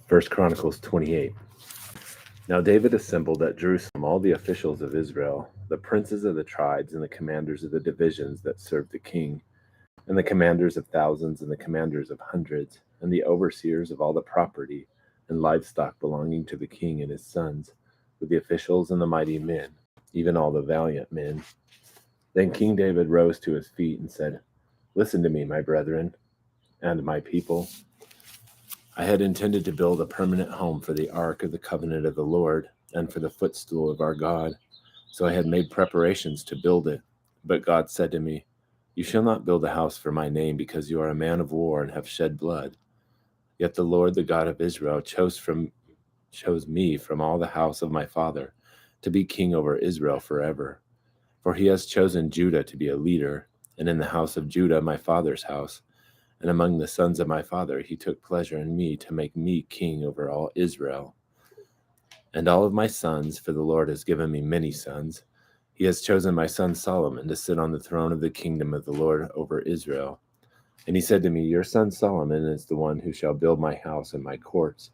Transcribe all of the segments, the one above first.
First Chronicles 28. Now David assembled at Jerusalem all the officials of Israel, the princes of the tribes and the commanders of the divisions that served the king, and the commanders of thousands and the commanders of hundreds, and the overseers of all the property and livestock belonging to the king and his sons, with the officials and the mighty men, even all the valiant men. Then King David rose to his feet and said, "Listen to me, my brethren, and my people. I had intended to build a permanent home for the ark of the covenant of the Lord and for the footstool of our God. So I had made preparations to build it. But God said to me, 'You shall not build a house for my name, because you are a man of war and have shed blood.' Yet the Lord, the God of Israel, chose me from all the house of my father to be king over Israel forever. For he has chosen Judah to be a leader, and in the house of Judah my father's house, and among the sons of my father he took pleasure in me to make me king over all Israel. And all of my sons, for the Lord has given me many sons, he has chosen my son Solomon to sit on the throne of the kingdom of the Lord over Israel. And he said to me, 'Your son Solomon is the one who shall build my house and my courts.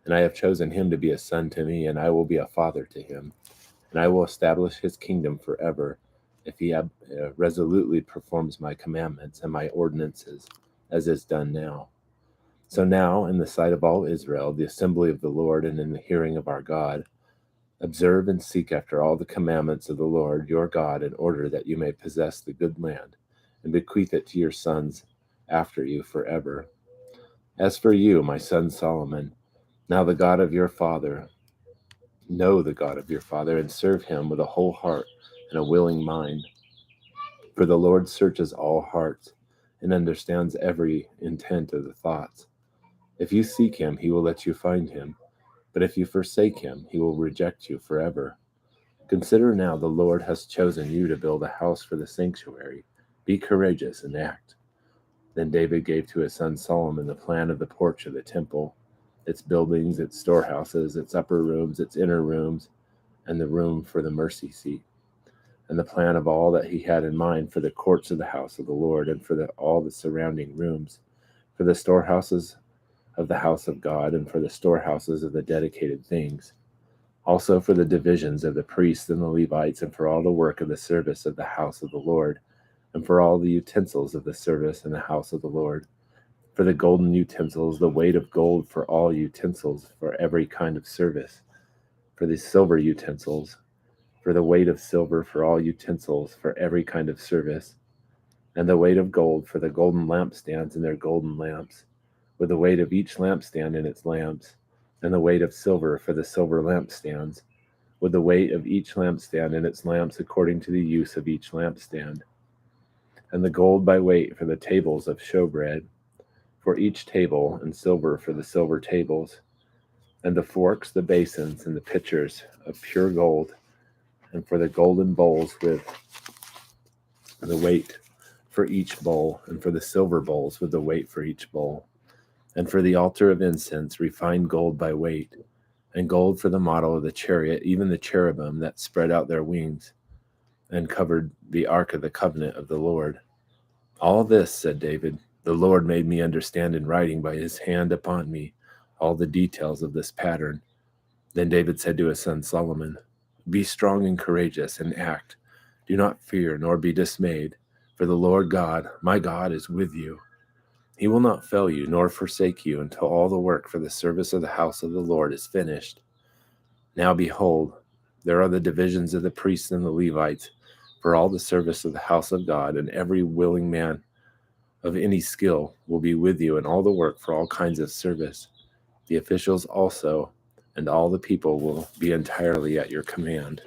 And I have chosen him to be a son to me, and I will be a father to him. And I will establish his kingdom forever, if he resolutely performs my commandments and my ordinances, as is done now.' So now, in the sight of all Israel, the assembly of the Lord, and in the hearing of our God, observe and seek after all the commandments of the Lord your God, in order that you may possess the good land, and bequeath it to your sons after you forever. As for you, my son Solomon, now the God of your father, know the God of your father, and serve him with a whole heart and a willing mind. For the Lord searches all hearts, and understands every intent of the thoughts. If you seek him, he will let you find him. But if you forsake him, he will reject you forever. Consider now, the Lord has chosen you to build a house for the sanctuary. Be courageous and act." Then David gave to his son Solomon the plan of the porch of the temple, its buildings, its storehouses, its upper rooms, its inner rooms, and the room for the mercy seat, and the plan of all that he had in mind for the courts of the house of the Lord, and for all the surrounding rooms, for the storehouses of the house of God, and for the storehouses of the dedicated things, also for the divisions of the priests and the Levites, and for all the work of the service of the house of the Lord, and for all the utensils of the service in the house of the Lord, for the golden utensils, the weight of gold for all utensils for every kind of service, for the silver utensils, for the weight of silver for all utensils for every kind of service, and the weight of gold for the golden lampstands and their golden lamps, with the weight of each lampstand and its lamps, and the weight of silver for the silver lampstands, with the weight of each lampstand and its lamps according to the use of each lampstand, and the gold by weight for the tables of showbread, for each table, and silver for the silver tables, and the forks, the basins, and the pitchers of pure gold, and for the golden bowls with the weight for each bowl, and for the silver bowls with the weight for each bowl, and for the altar of incense, refined gold by weight, and gold for the model of the chariot, even the cherubim that spread out their wings, and covered the ark of the covenant of the Lord. "All this," said David, "the Lord made me understand in writing by his hand upon me all the details of this pattern." Then David said to his son Solomon, "Be strong and courageous, and act. Do not fear, nor be dismayed, for the Lord God, my God, is with you. He will not fail you, nor forsake you, until all the work for the service of the house of the Lord is finished. Now behold, there are the divisions of the priests and the Levites for all the service of the house of God, and every willing man of any skill will be with you in all the work for all kinds of service. The officials also and all the people will be entirely at your command."